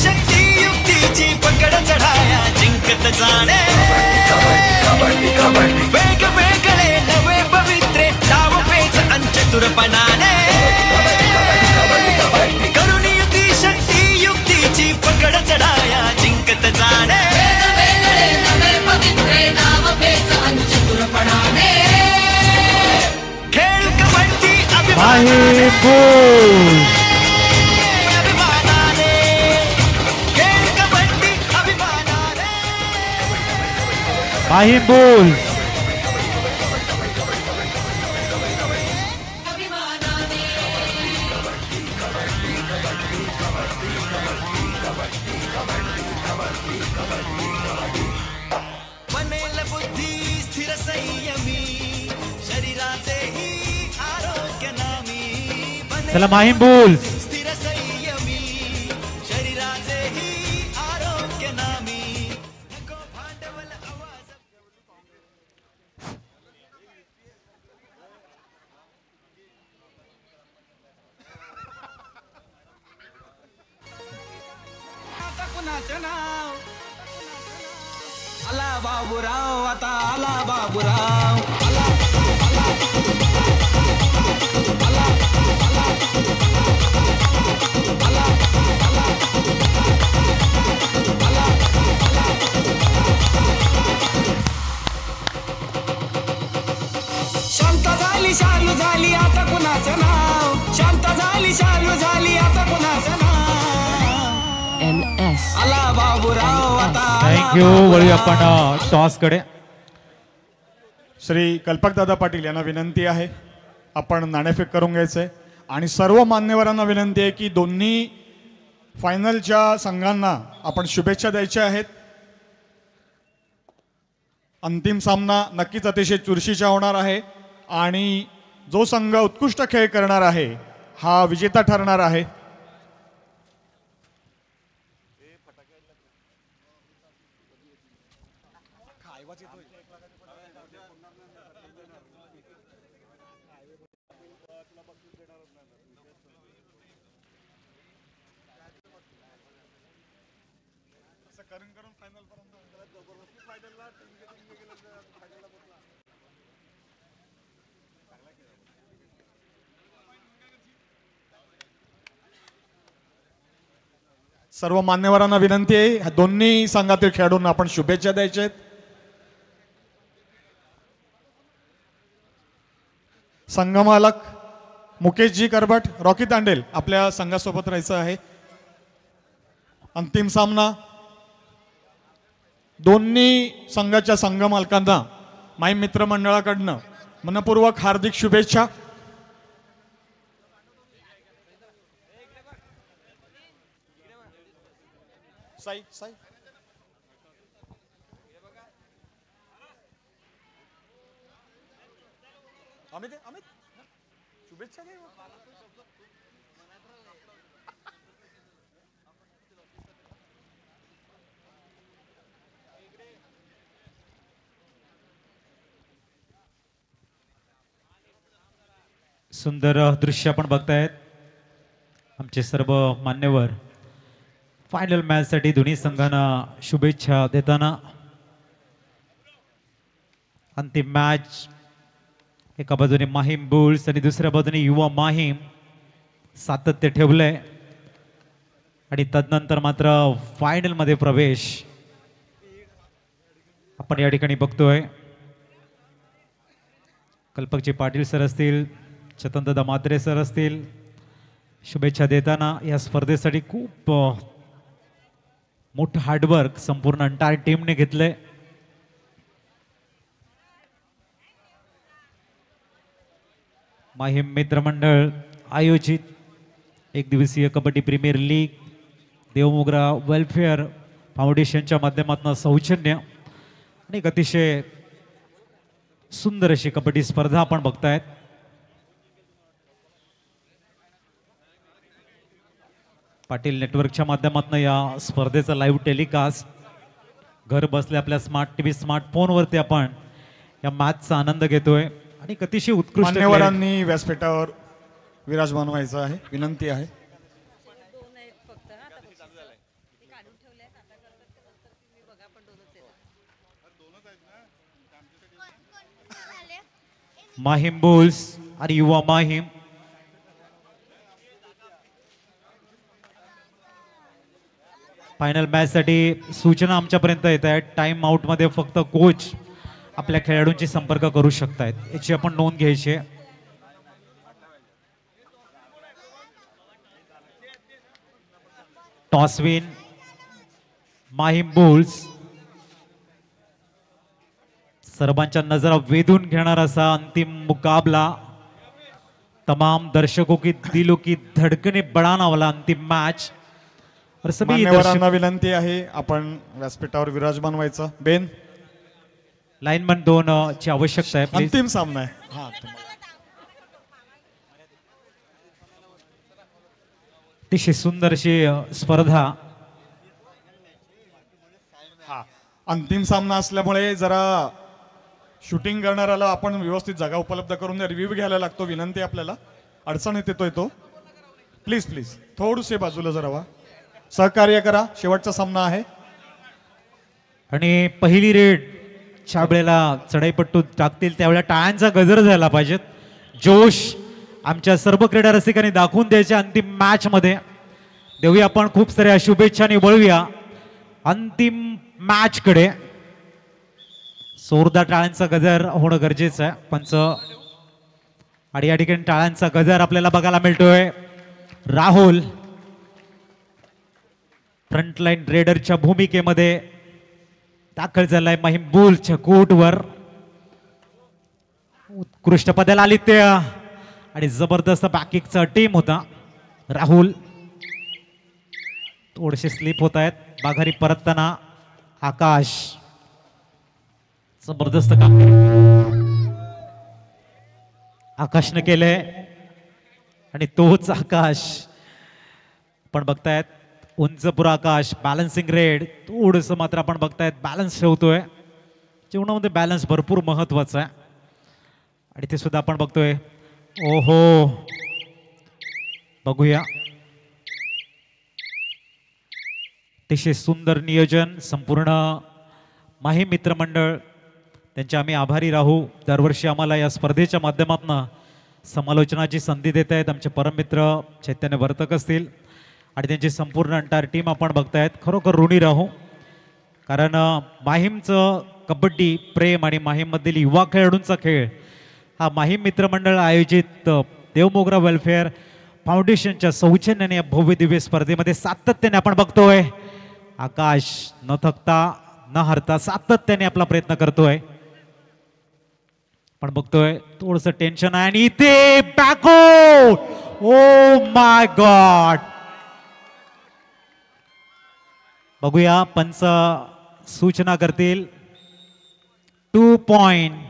शक्ती युक्तीची पकड चढाया जिंकत जाणे वेग वेगळे नवे पवित्रे डाव पेच अंचतुरपणाने करुण युती शक्ती युक्तीची पकड चढाया जिंकत जाणे वेगवेगळे नवे पवित्रे डाव पेच अंचतुरपणाने खेळ कबड्डी अभिमानाने माहीम बोल बनेल बुद्धी स्थिर संयमी शरीराचेही आरोग्य नामी चला माहीम बोल स्थिर संयमी शरीराचेही आरोग्य नामी नको भांडवल आवाज आता कुणाचं नाव आला बाबूराव आता आला बाबूराव आला शांत झाली शालू झाली आता कुणाचं नाव शांत झाली शालू झाली आता कुणाचं नाव आला बाबूराव आता थँक्यू. वळूया आपण टॉस कडे. श्री कल्पकदादा पाटील यांना विनंती आहे आपण नाणेफेक करून घ्यायचंय आणि सर्व मान्यवरांना विनंती आहे की दोन्ही फायनलच्या संघांना आपण शुभेच्छा द्यायच्या आहेत. अंतिम सामना नक्कीच अतिशय चुरशीचा होणार आहे आणि जो संघ उत्कृष्ट खेळ करणार आहे हा विजेता ठरणार आहे. सर्व मान्यवरांना विनंती आहे दोन्ही संघातील खेळाडूंना आपण शुभेच्छा द्यायच्या आहेत. संघमालक मुकेशजी करबट रॉकी तांडेल आपल्या संघासोबत राहायचं आहे. अंतिम सामना दोन्ही संघाच्या संघमालकांना माई मित्रमंडळाकडनं मनपूर्वक हार्दिक शुभेच्छा. साई साई अमित अमित शुभेच्छा घे. सुंदर दृश्य आपण बघतायत. आमचे सर्व मान्यवर फायनल मॅच साठी दोन्ही संघांना शुभेच्छा देताना अंतिम मॅच एका बाजूने माहीम बुल्स आणि दुसऱ्या बाजूने युवा माहीम सातत्य ठेवलंय आणि तदनंतर मात्र फायनल मध्ये प्रवेश आपण या ठिकाणी बघतोय. कल्पकजी पाटील सर असतील, चेतनदादा मात्रे सर असतील, शुभेच्छा देताना या स्पर्धेसाठी खूप मोठं हार्डवर्क संपूर्ण एंटायर टीमने घेतलंय. माहीम मित्रमंडळ आयोजित एक दिवसीय kabaddi premier league Devmogra welfare फाउंडेशनच्या माध्यमातून सौजन्य आणि एक अतिशय सुंदर अशी कबड्डी स्पर्धा आपण बघतायत. पाटील नेटवर्कच्या माध्यमातून या स्पर्धेचं लाईव्ह टेलिकास्ट घर बसल्या आपल्या स्मार्ट टीव्ही स्मार्टफोनवरती आपण या मॅचचा आनंद घेतोय आणि अतिशय उत्कृष्ट मान्यवरांनी व्यासपीठावर विराजमान व्हायचं आहे, विनंती आहे. माहीम बुल्स आणि युवा माहीम फायनल मॅच साठी सूचना आमच्यापर्यंत येत आहेत. टाइम आउट मध्ये फक्त कोच आपल्या खेळाडूंशी संपर्क करू शकतायत, याची आपण नोंद घ्यायची आहे. टॉसविन माहीम बुल्स. सर्वांच्या नजरा वेधून घेणार असा अंतिम मुकाबला, तमाम दर्शकों की दिलों की धड़कने बढ़ाना वाला अंतिम मैच. और सभी मान्यवरांना विनंती आहे आपण व्यासपीठावर विराजमान व्हायचं. बेन लाइनमन 2 ची आवश्यकता आहे. please. अंतिम सामना आहे. हा अतिशय सुंदर अशी स्पर्धा. अंतिम सामना असल्यामुळे जरा शूटिंग करणाऱ्याला आपण व्यवस्थित जागा उपलब्ध करून रिव्ह्यू घ्यायला लागतो. विनंती आपल्याला, अडचणीत येतोय तो. प्लीज प्लीज थोडसे बाजूला जरा व्हा, सहकार्य करा. शेवटचा सामना आहे आणि पहिली रेड ज्या वेळेला चढाईपट्टू टाकतील त्यावेळेला टाळ्यांचा गजर झाला पाहिजेत. जोश आमच्या सर्व क्रीडा रसिकांनी दाखवून द्यायच्या अंतिम मॅच मध्ये. देऊया आपण खूप साऱ्या शुभेच्छा आणि वळूया अंतिम मॅच कडे. जोरदार टाळ्यांचा गजर होणं गरजेचं आहे. पंच आणि या ठिकाणी टाळ्यांचा गजर आपल्याला बघायला मिळतोय. राहुल फ्रंटलाईन रेडरच्या भूमिकेमध्ये दाखल झालाय माहीम बुल्सच्या कोर्टवर. उत्कृष्ट पदाला आदित्य आणि जबरदस्त बॅकिंगचा टीम होता. राहुल थोडेसे स्लिप होत आहेत. माघारी परतताना आकाश जबरदस्त काम आकाशने केलंय आणि तोच आकाश पण बघतायत. उंच पुरा आकाश बॅलन्सिंग रेड थोडस मात्र आपण बघतायत बॅलन्स ठेवतोय. जीवनामध्ये बॅलन्स भरपूर महत्वाचा आहे आणि ते सुद्धा आपण बघतोय. ओहो बघूया, अतिशय सुंदर नियोजन. संपूर्ण माहीम मित्रमंडळ त्यांचे आम्ही आभारी राहू. दरवर्षी आम्हाला या स्पर्धेच्या माध्यमातून समालोचनाची संधी देत आहेत आमचे परममित्र चैतन्य वर्तक असतील आणि त्यांची संपूर्ण अंटायर टीम आपण बघतायत. खरोखर ऋणी राहू, कारण माहीमचं कबड्डी प्रेम आणि माहीममधील युवा खेळाडूंचा खेळ हा माहीम मित्रमंडळ आयोजित देवमोगरा वेलफेअर फाउंडेशनच्या सौजन्याने या भव्य दिव्य स्पर्धेमध्ये सातत्याने आपण बघतोय. आकाश न थकता न हरता सातत्याने आपला प्रयत्न करतोय. पण बघतोय थोडस टेन्शन आहे आणि इथे बॅकआउट. Oh my God. बघूया पंच सूचना करतील. 2 पॉइंट.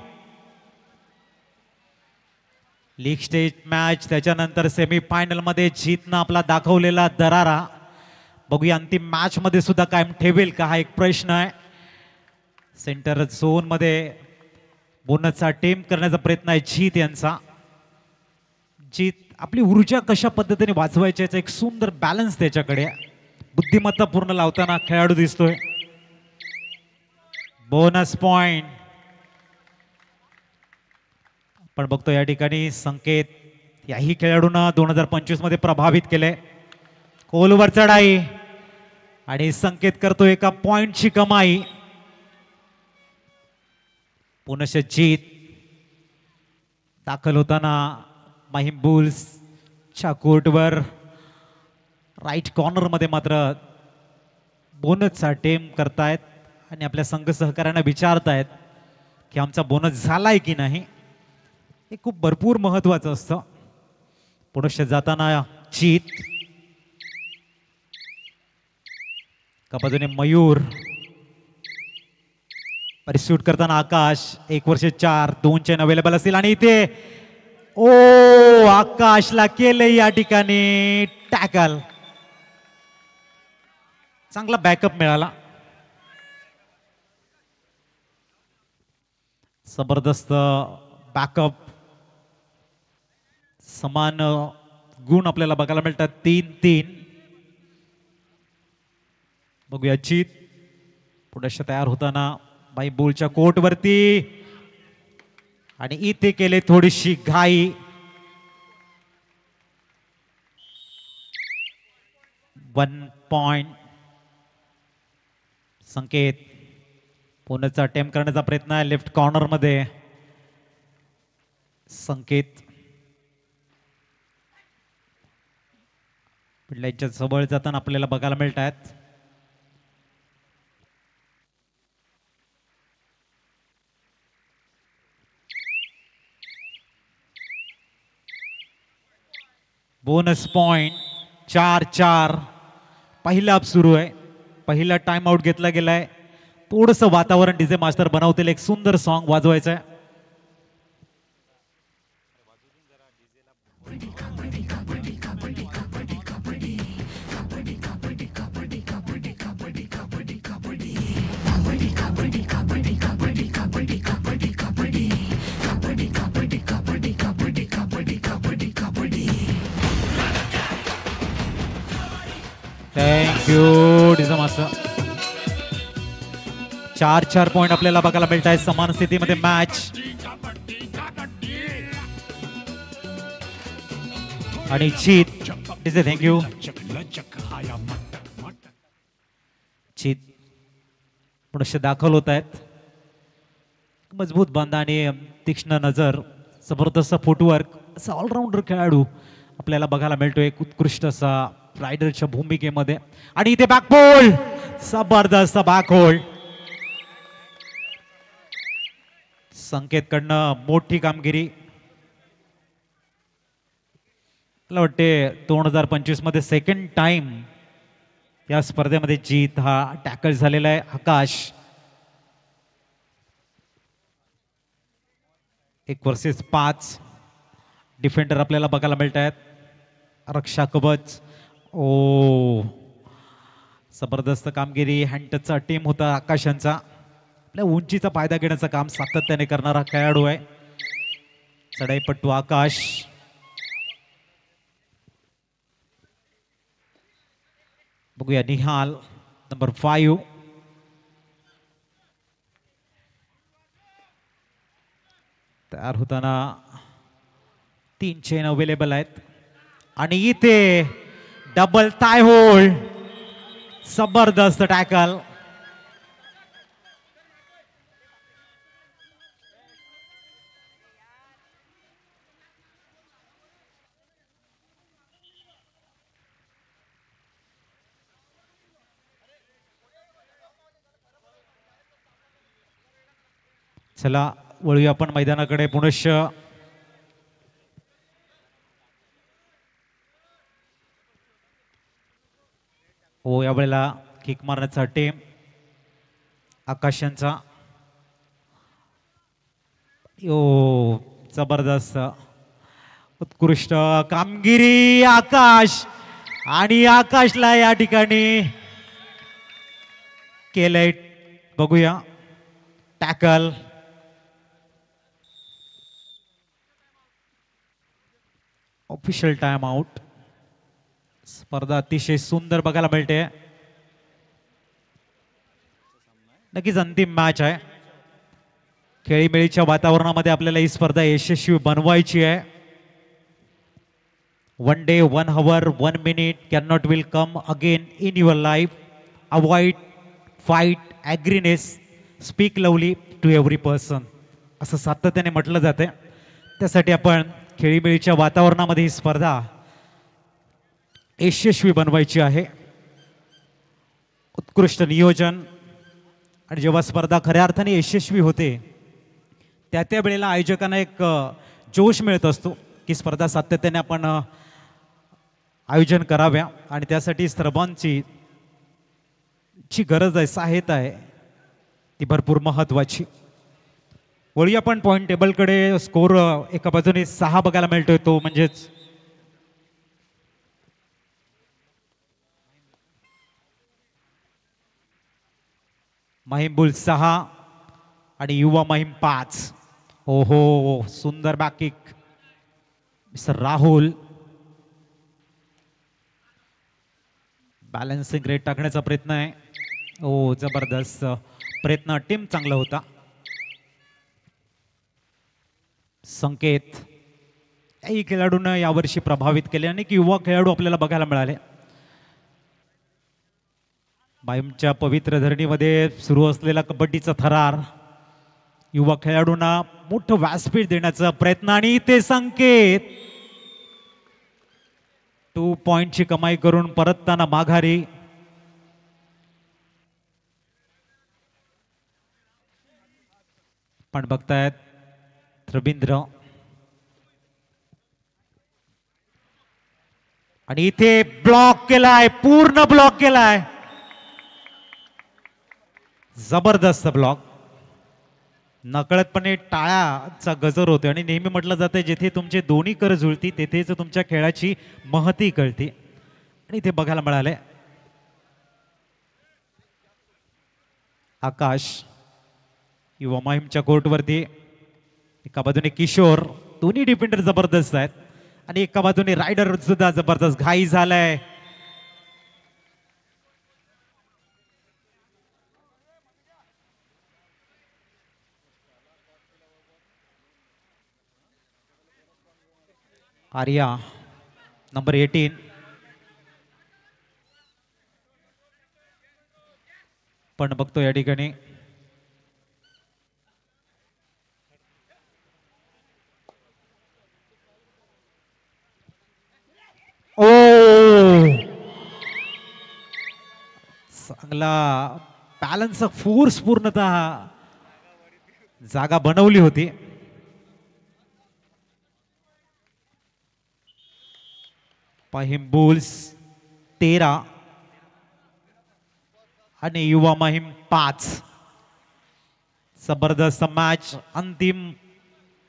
लीग स्टेज मॅच, त्याच्यानंतर सेमीफायनल मध्ये जीतनं आपला दाखवलेला दरारा. बघूया अंतिम मॅच मध्ये सुद्धा कायम ठेवेल का, हा एक प्रश्न आहे. सेंटर झोन मध्ये बोनसचा टेम करण्याचा प्रयत्न आहे जीत यांचा. जीत आपली ऊर्जा कशा पद्धतीने वाचवायची याचा एक सुंदर बॅलन्स त्याच्याकडे, बुद्धिमत्ता पूर्ण लावताना खेळाडू दिसतोय. बोनस पॉइंट आपण बघतो या ठिकाणी. संकेत याही खेळाडूंना 2025 मध्ये प्रभावित केले. खोलवर चढाई आणि संकेत करतो एका पॉइंटची कमाई. पुनश्च जीत दाखल होताना माहीम बुल्सच्या कोर्टवर राईट कॉर्नर मध्ये मात्र बोनसचा टेम करतायत आणि आपल्या संघ सहकार्यांना विचारतायत की आमचा बोनस झालाय की नाही. हे खूप भरपूर महत्वाचं असतं. पुनश्च जाताना जीत, एका बाजूने मयूर, परिस्यूट करताना आकाश. 1 वर्ष 4 2 चेन अवेलेबल असतील आणि इथे ओ आकाशला केले या ठिकाणी टॅकल. चांगला बॅकअप मिळाला. जबरदस्त बॅकअप. समान गुण आपल्याला बघायला मिळतात. 3-3. बघूया जीत पुढे तयार होताना बाई बोलच्या कोर्ट वरती आणि इथे केले थोडीशी घाई. 1 पॉइंट. संकेत पुण्याचा अटेम्प्ट करण्याचा प्रयत्न आहे लेफ्ट कॉर्नर मध्ये. संकेत पिल्लांच्या जवळ जाताना आपल्याला बघायला मिळत आहेत. Bonus point. 4-4. पहिला अप सुरू आहे. पहिला टाइम आउट घेतला गेलाय. थोडस वातावरण डीजे मास्टर बनवतील. एक सुंदर सॉन्ग वाजवायचं आहे. Thank you DJ master. 4-4 पॉइंट आपल्याला बघायला मिळत आहे. समान स्थितीमध्ये मॅच. आणि जीत डीजे थँक्यू. जीत पुनश्च दाखल होत आहेत. मजबूत बांधा आणि तीक्ष्ण नजर. जबरदस्त फुटवर्क. असा ऑलराऊंडर खेळाडू आपल्याला बघायला मिळतोय. एक उत्कृष्ट असा रायडरच्या भूमिकेमध्ये. आणि इथे बॅकबॉल. जबरदस्त बॅकहोल्ड. संकेत कडनं मोठी कामगिरी. मला वाटते 2025 मध्ये सेकंड टाइम या स्पर्धेमध्ये जीत हा टॅकल झालेला आहे. आकाश 1 वर्सेस 5 डिफेंडर आपल्याला बघायला मिळत आहेत. रक्षा कवच. ओ जबरदस्त कामगिरी. हँडटचचा टीम होता आकाशांचा. आपल्या उंचीचा फायदा घेण्याचं काम सातत्याने करणारा खेळाडू आहे. चढाईपट्टू आकाश. बघूया निहाल नंबर 5. तयार होताना 3 चेन अवेलेबल आहेत. आणि इथे डबल थाय होल्ड. जबरदस्त टॅकल. चला वळूया आपण मैदानाकडे पुनश्च. हो यावेळेला किक मारण्याचा टीम आकाशांचा. यो जबरदस्त उत्कृष्ट कामगिरी आकाश. आणि आकाशला या ठिकाणी केलंय. बघूया टॅकल. Official time out. स्पर्धा अतिशय सुंदर बघायला मिळते. नक्कीच अंतिम मॅच आहे. खेळीमेळीच्या वातावरणामध्ये आपल्याला ही स्पर्धा यशस्वी बनवायची आहे. 1 day, 1 hour, 1 minute cannot will come again in your life. Avoid fight, aggressiveness, speak lovely to every person. असं सातत्याने म्हटलं जाते. त्यासाठी आपण खेळीमेळीच्या वातावरणामध्ये ही स्पर्धा यशस्वी बनवायची आहे. उत्कृष्ट नियोजन. आणि जेव्हा स्पर्धा खऱ्या अर्थाने यशस्वी होते त्या वेळेला आयोजकांना एक जोश मिळत असतो की स्पर्धा सातत्याने आपण आयोजन कराव्या. आणि त्यासाठी सर्वांची जी गरज आहे, सहायता आहे, ती भरपूर महत्वाची. वळूया आपण पॉईंट टेबलकडे. स्कोर एका बाजूने 6 बघायला मिळतोय. तो म्हणजेच माहीम बुल 6 आणि युवा माहीम 5. ओहो, सुंदर back kick mister Rahul. Balancing rate टाकण्याचा प्रयत्न आहे. ओ जबरदस्त प्रयत्न, टीम चांगला होता. संकेत काही खेळाडूंना यावर्षी प्रभावित केले, अनेक युवा खेळाडू आपल्याला बघायला मिळाले. माहीमच्या पवित्र धरणीमध्ये सुरू असलेला कबड्डीचा थरार युवा खेळाडूंना मोठं व्यासपीठ देण्याचा प्रयत्न, आणि ते संकेत 2 पॉइंटची कमाई करून परतताना माघारी. पण बघतायत रवींद्र, आणि इथे ब्लॉक केलाय, पूर्ण ब्लॉक केलाय. जबरदस्त ब्लॉक. नकळतपणे टाळ्याचा गजर होते, आणि नेहमी म्हटलं जातं जिथे तुमचे दोन्ही कर जुळती तेथेच तुमच्या खेळाची महती कळते, आणि ते बघायला मिळाले. आकाश युवा माहीमच्या कोर्टवरती, एका बाजूने किशोर, दोन्ही डिफेंडर जबरदस्त आहेत, आणि एका बाजूने रायडर सुद्धा जबरदस्त. घाई झालाय. आर्या नंबर 18 पण बघतो या ठिकाणी ओ चांगला बॅलन्स फोर्स, पूर्णतः जागा बनवली होती. माहीम बुल्स 13 आणि युवा माहीम 5. जबरदस्त मॅच, अंतिम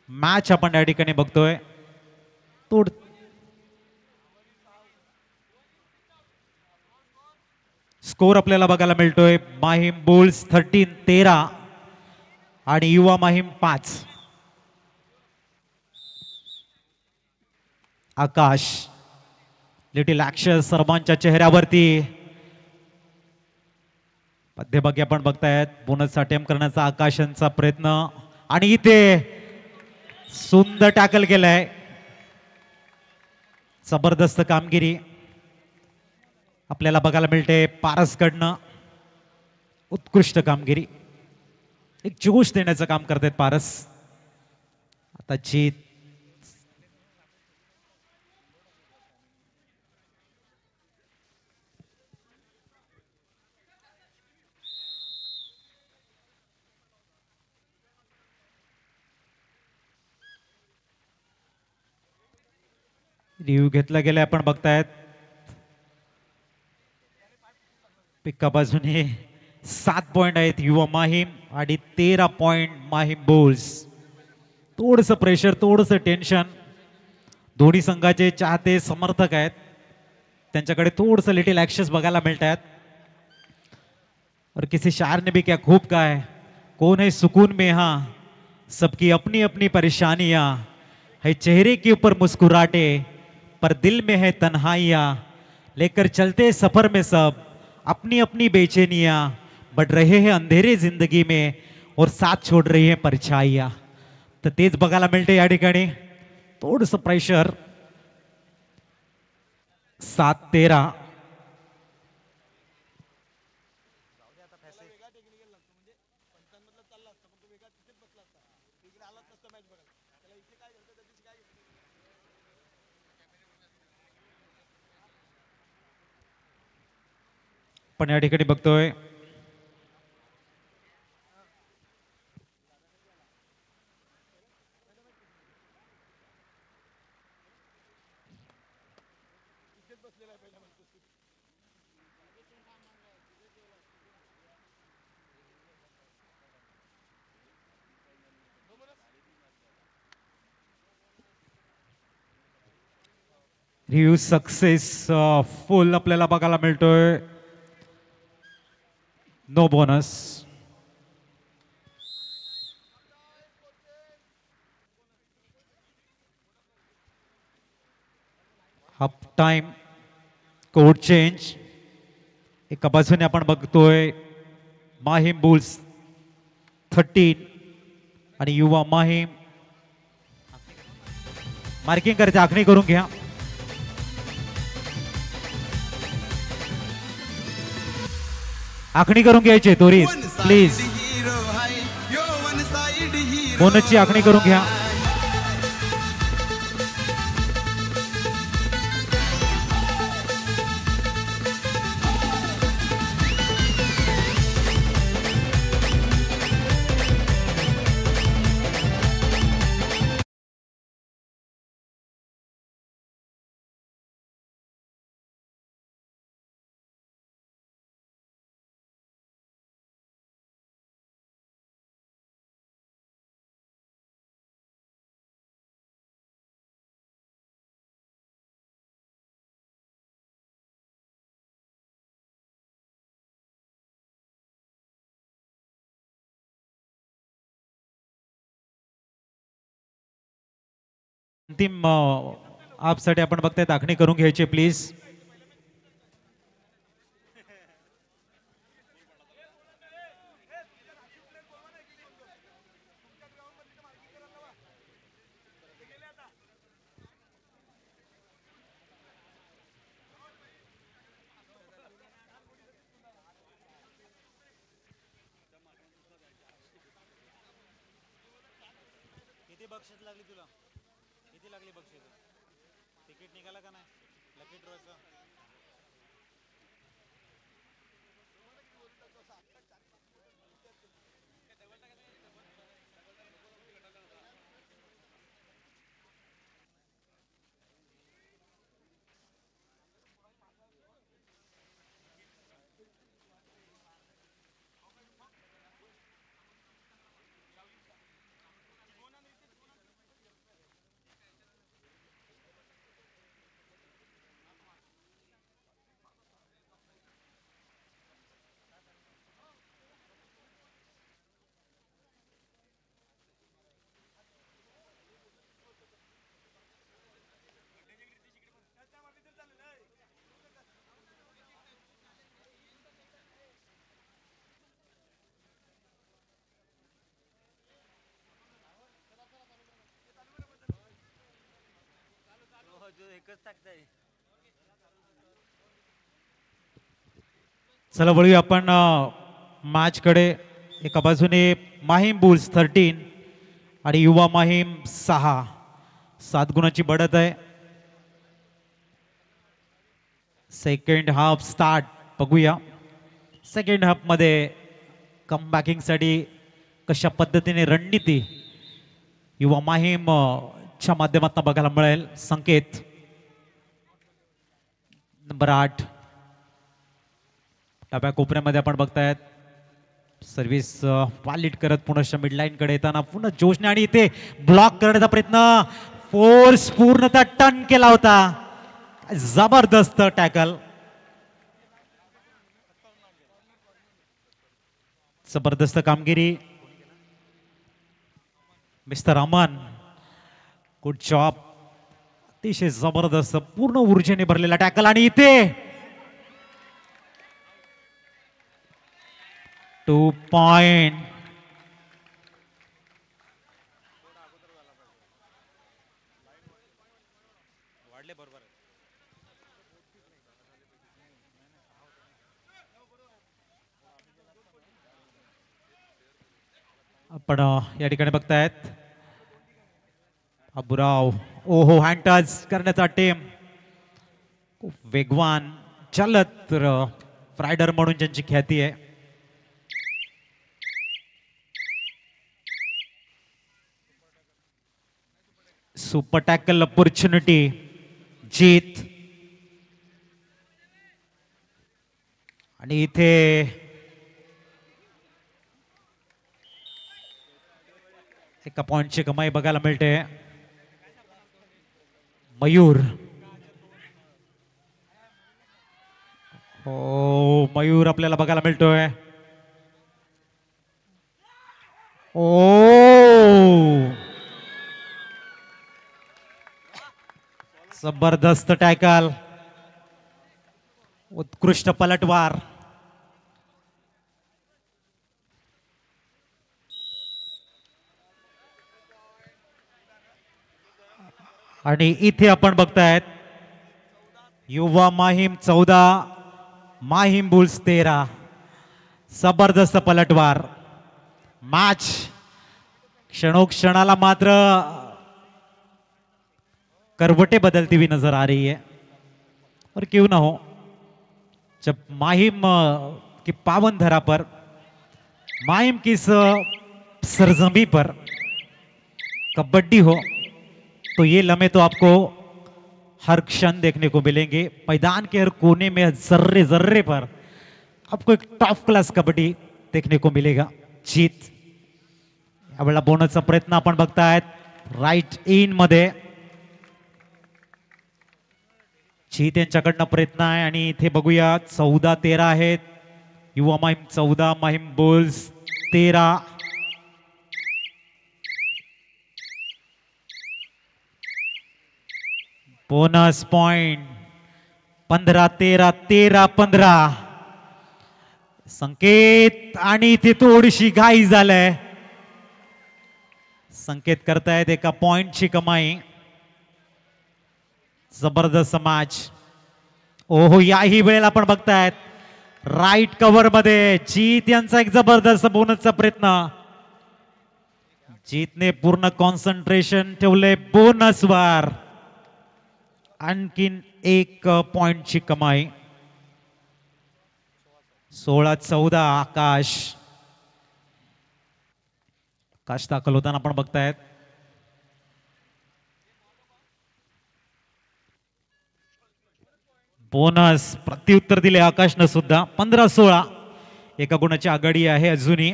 मॅच आपण या ठिकाणी बघतोय. तोड स्कोर आपल्याला बघायला मिळतोय. माहीम बुल्स 13 आणि युवा माहीम 5. आकाश, लिटिल ऍक्शन सर्वांच्या चेहऱ्यावरती. मध्यभागी आपण बघतायत बोनसचा अटेम्प्ट करण्याचा आकाशांचा प्रयत्न, आणि इथे सुंदर टॅकल केलाय. जबरदस्त कामगिरी आपल्याला बघायला मिळते पारसकडनं. उत्कृष्ट कामगिरी, एक जोश देण्याचं काम करतायत पारस. आता जीत रिव्ह्यू घेतला गेलाय, आपण बघतायत. एका बाजूने 7 पॉइंट आहेत युवा माहीम आणि 13 पॉइंट माहीम बुल्स. थोडस प्रेशर, थोडस टेन्शन. दोन्ही संघाचे चाहते समर्थक आहेत, त्यांच्याकडे थोडस लिटिल ऍक्शन्स बघायला मिळत आहेत. और किसी शायर ने भी क्या खूब कहा है, कौन है सुकून में यहाँ, सबकी अपनी अपनी परेशानियां है, चेहरे के ऊपर मुस्कुराहटे पर दिल में है तन्हाइयां, लेकर चलते सफर में सब अपनी अपनी बेचैनियां, बढ़ रहे हैं अंधेरे जिंदगी में और साथ छोड़ रही है परछाइयां. तर तेच बघायला मिळते या ठिकाणी. थोडंसं प्रेशर. 7-13. पण या ठिकाणी बघतोय रिव्ह्यू सक्सेस फुल आपल्याला बघायला मिळतोय. No bonus. Half time court change. एका बाजूने आपण बघतोय माहीम बुल्स 13 आणि युवा माहीम मार्किंग करते. आखणी करून घ्या. आखणी करून घ्यायची त्वरित प्लीज. बोनसची आखणी करून घ्या. अंतिम आपसाठी आपण बघताय आखणी करून घ्यायची प्लीज. किती बक्षीस लागली तुला? किती लागली बक्षीस? तिकीट निघाला का नाही? लकी ड्रॉचा जो एकच टाकताय. चला वळूया आपण मॅच कडे. एका बाजूने माहीम बुल्स 13 आणि युवा माहीम 7 गुणाची बढत आहे. सेकंड हाफ स्टार्ट बघूया. सेकंड हाफ मध्ये कमबॅकिंग साठी कशा पद्धतीने रणनीती युवा माहीम च्या माध्यमातून बघायला मिळेल. संकेत नंबर 8 डाव्या कोपऱ्यामध्ये आपण बघतायत. सर्व्हिस व्हॅलिड करत पुन्हा मिड लाईन कडे येताना पुन्हा जोशने आणि इथे ब्लॉक करण्याचा प्रयत्न. फोर्स पूर्णतः टर्न केला होता. जबरदस्त टॅकल. जबरदस्त कामगिरी मिस्टर अमन. Good job. अतिशय जबरदस्त पूर्ण ऊर्जेने भरलेला टॅकल आणि इथे 2 पॉइंट. वाढले बरोबर. आपण या ठिकाणी बघतायत अबुराव. ओहो हँड टच करण्याचा टेम. खूप वेगवान चलत रायडर म्हणून ज्यांची ख्याती आहे. सुपर टॅकल ऑपॉर्च्युनिटी जीत. आणि इथे एका पॉइंटची कमाई बघायला मिळते. मयूर. हो मयूर आपल्याला बघायला मिळतोय. ओ जबरदस्त टॅकल, उत्कृष्ट पलटवार. आणि इथे आपण बघतायत युवा माहीम 14, माहीम बुल्स 13. जबरदस्त पलटवार. मॅच क्षणोक्षणाला मात्र करवटे बदलती हुई नजर आ रही है, और क्यों ना हो, जब माहिम की पावन धरा पर, माहिम की इस सरजमी पर कबड्डी हो, तो ये लम्हे तो आपको हर क्षण देखने को मिलेंगे. मैदान के हर कोने में जर्रे जर्रे पर आपको एक टॉप क्लास कबड्डी देखने को मिलेगा. जीत यावेळेला बोनसचा प्रयत्न आपण बघतायत राईट इन मध्ये. जीत यांच्याकडनं प्रयत्न आहे आणि इथे बघूया 14-13 आहेत. युवा Mahim 14, Mahim bulls 13. Bonus point 15-13, 13-15. संकेत आणि इथे थोडीशी घाई झालंय. संकेत करतायत एका पॉइंटची कमाई. जबरदस्त मॅच. ओहो, याही वेळेला आपण बघतायत राईट कव्हर मध्ये जीत यांचा एक जबरदस्त बोनसचा प्रयत्न. जीतने पूर्ण कॉन्सन्ट्रेशन ठेवले बोनसवर. आणखीन एक पॉइंटची कमाई. 16-14 आकाश. आकाश दाखल होताना आपण बघतायत. बोनस प्रत्युत्तर दिले आकाशनं सुद्धा. 15-16 एका गुणाची आघाडी आहे अजूनही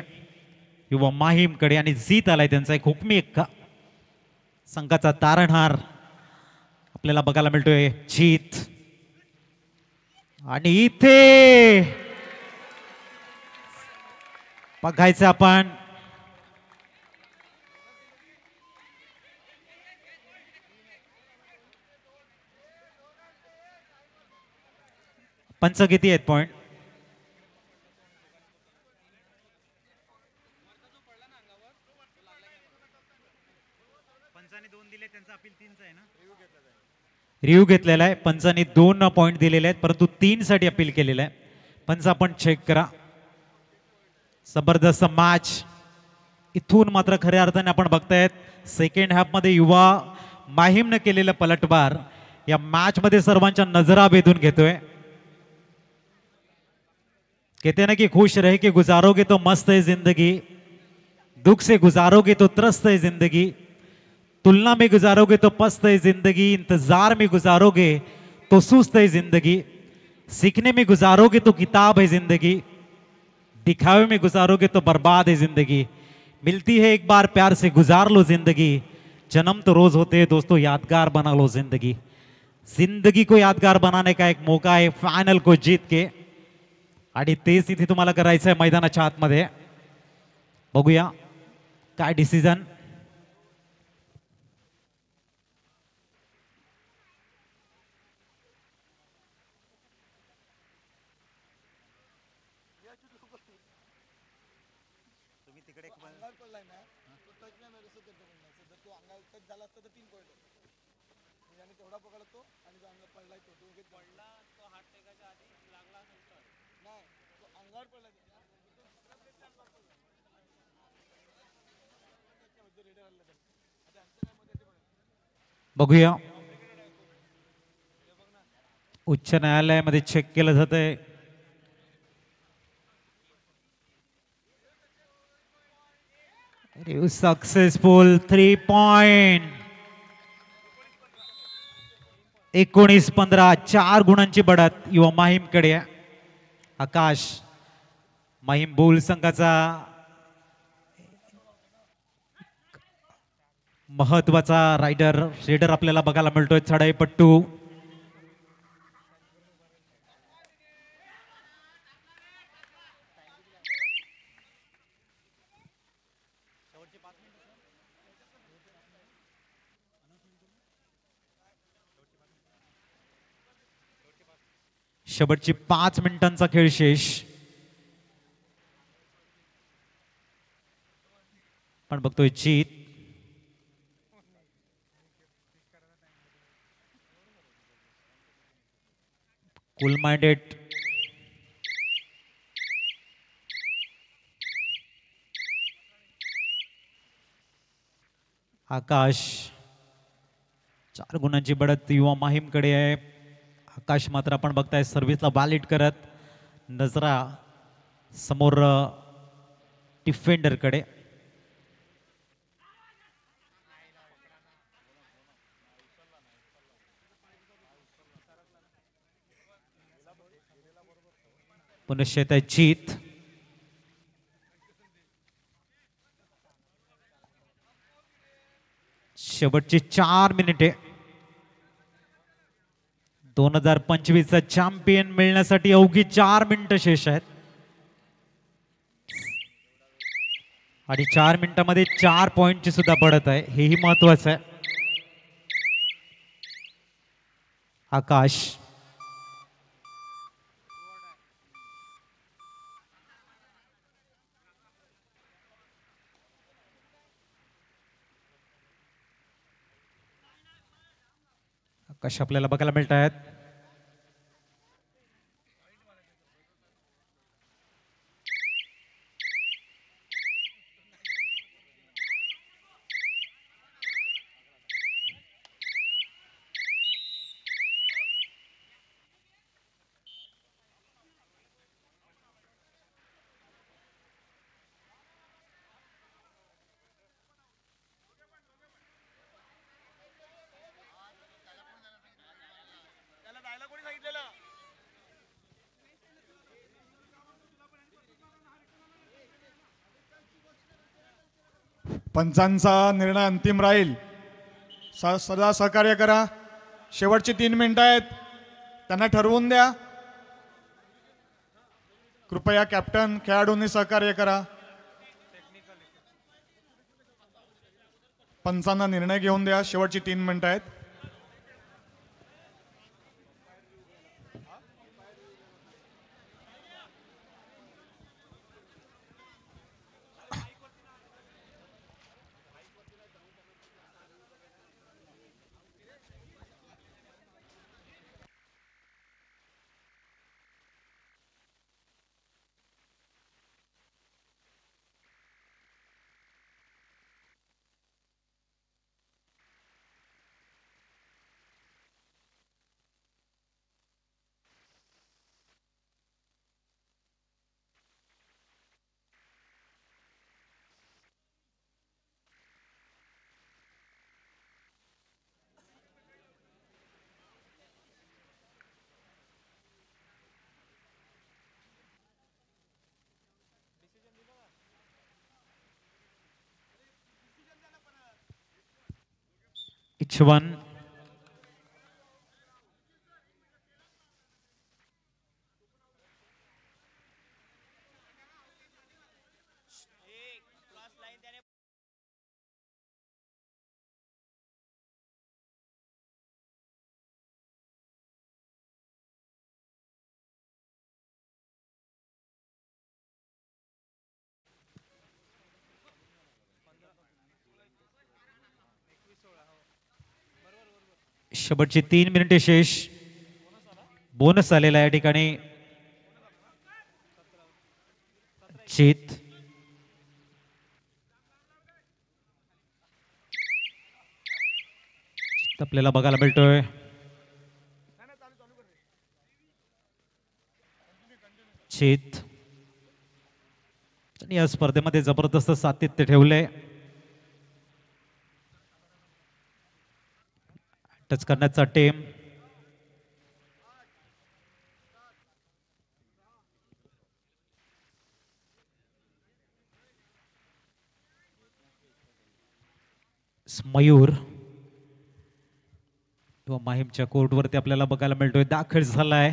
युवा माहीमकडे, आणि जीत आलाय त्यांचा एक हुकमी एक्का. संघाचा तारणहार आपल्याला बघायला मिळतोय जीत. आणि इथे बघायचं आपण पंच किती आहेत पॉइंट. रिव्ह्यू घेतलेला आहे. पंचांनी 2 पॉइंट दिलेले आहेत, परंतु 3 साठी अपील केलेलं आहे. पंच आपण चेक करा. जबरदस्त मॅच. इथून मात्र खऱ्या अर्थाने आपण बघतायत सेकंड हाफ मध्ये युवा माहीमनं केलेलं पलटवार या मॅच मध्ये सर्वांच्या नजरा वेधून घेतोय. कहते ना कि खुश रह के गुजारोगे तो मस्त है जिंदगी, दुख से गुजारोगे तो त्रस्त है जिंदगी, तुलना में गुजारोगे तो पस्त है जिंदगी, इंतजार में गुजारोगे तो सुस्त है जिंदगी, सीखने में गुजारोगे तो किताब है जिंदगी, दिखावे में गुजारोगे तो बर्बाद है जिंदगी, मिलती है एक बार प्यार से गुजार लो जिंदगी, जन्म तो रोज होते हैं दोस्तों यादगार बना लो जिंदगी. जिंदगी को यादगार बनाने का एक मौका है फायनल को जीत के, आणि तेच इथे तुम्हाला करायचं आहे मैदानाच्या आतमध्ये. बघूया काय डिसिजन. बघूया उच्च न्यायालयामध्ये चेक केलं जात आहे. Successful 3 point. 19-15 4 गुणांची बढत युवा माहीमकडे. आकाश माहीम बुल संघाचा महत्वाचा रेडर आपल्याला बघायला मिळतोय. चढाईपट्टू शेवटची 5 मिनिटांचा खेळ शेष. पण बघतोय जीत कूल माइंडेड आकाश. 4 गुणांची बढत युवा माहीमकडे आहे. आकाश मात्र आपण बघताय सर्व्हिसला व्हॅलिड करत. नजरा समोर डिफेंडरकडे. पुनश्च येत आहे जीत. शेवटची 4 मिनिटे. 2025चा चॅम्पियन मिळण्यासाठी अवघी 4 मिनिटं शेष आहेत. आणि 4 मिनिटांमध्ये 4 पॉइंटची सुद्धा बढत आहे, हेही महत्वाचं आहे. आकाश. आकाश आपल्याला बघायला मिळत आहेत. पंचांचा निर्णय अंतिम राहील. सदा सहकार्य करा. शेवटची 3 मिनिटं आहेत, त्यांना ठरवून द्या. कृपया कॅप्टन खेळाडूंनी सहकार्य करा. पंचांना निर्णय घेऊन द्या. शेवटची 3 मिनिटं आहेत. इच्छवन. शेवटची 3 मिनिटे शेष. बोनस आलेला आहे या ठिकाणी. जीत. आपल्याला बघायला मिळतोय. जीत या स्पर्धेमध्ये जबरदस्त सातत्य ठेवले. टच करण्याचा टेम. मयूर किंवा माहीमच्या कोर्टवरती आपल्याला बघायला मिळतोय दाखल झालाय.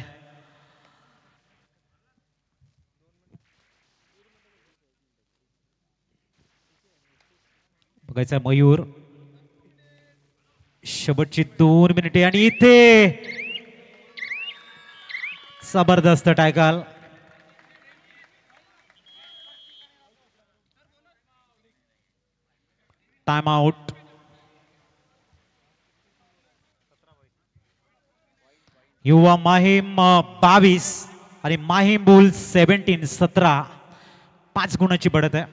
बघायचा मयूर. शेवटची 2 मिनिटे आणि इथे जबरदस्त टॅकल. Time out. युवा माहीम 22 आणि माहीम बुल्स 17. 5 गुणाची बढत आहे.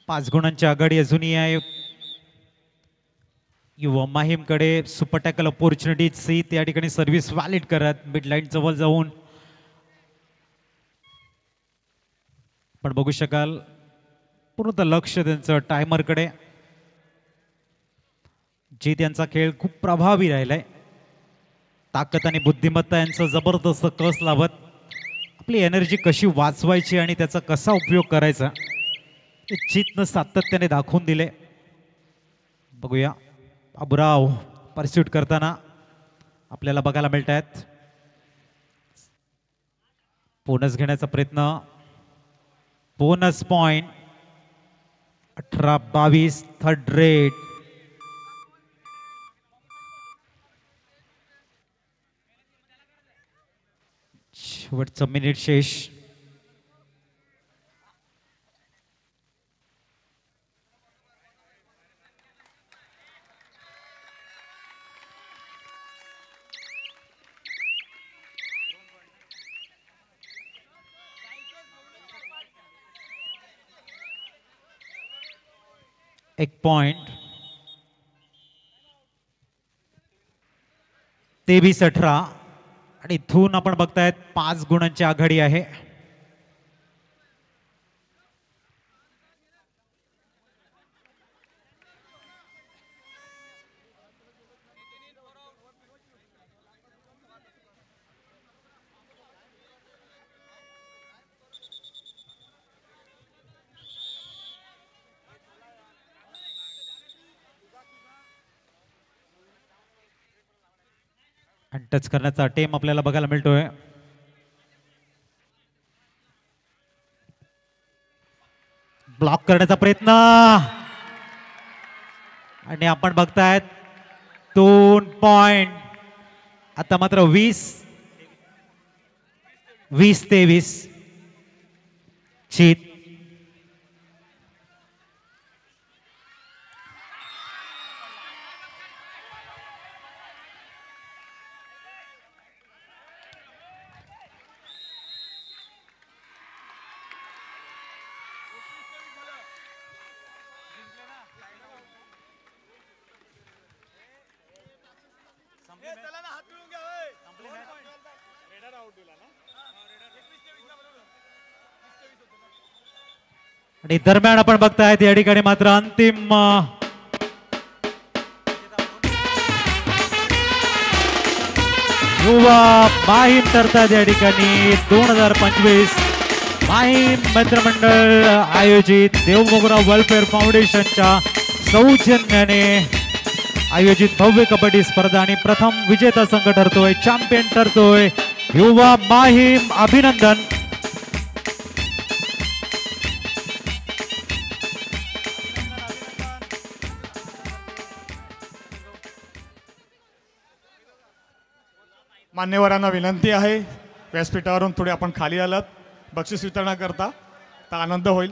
पाच गुणांची आघाडी अजूनही आहे युवा माहीमकडे. सुपर टॅकल अपॉर्च्युनिटी सी त्या ठिकाणी सर्व्हिस व्हॅलिड करत मिड लाईन जवळ जाऊन पण बघू शकाल पूर्ण लक्ष त्यांचं टायमरकडे. जी त्यांचा खेळ खूप प्रभावी राहिलाय. ताकद आणि बुद्धिमत्ता यांचं जबरदस्त कस लावत आपली एनर्जी कशी वाचवायची आणि त्याचा कसा उपयोग करायचा जीतनं सातत्याने दाखवून दिले. बघूया बाबूराव परस्यूट करताना आपल्याला बघायला मिळत आहेत. बोनस घेण्याचा प्रयत्न. Bonus point 18-22 third rate. शेवटचं मिनिट शेष. एक पॉइंट 23-18 आणि इथून आपण बघतायत 5 गुणांची आघाडी आहे. आणि टच करण्याचा अटेम आपल्याला बघायला मिळतोय. ब्लॉक करण्याचा प्रयत्न आणि आपण बघतायत 2 पॉइंट. आता मात्र 20-23 जीत. आणि दरम्यान आपण बघतायत या ठिकाणी मात्र अंतिम युवा माहीम ठरतात या ठिकाणी. 2025 माहीम मित्रमंडळ आयोजित देवमोगरा वेलफेअर फाउंडेशनच्या सौजन्याने आयोजित भव्य कबड्डी स्पर्धा आणि प्रथम विजेता संघ ठरतोय, चॅम्पियन ठरतोय युवा माहीम. अभिनंदन. मान्यवरांना विनंती आहे व्यासपीठावरून थोडे आपण खाली आलात बक्षीस वितरणाकरता तर आनंद होईल.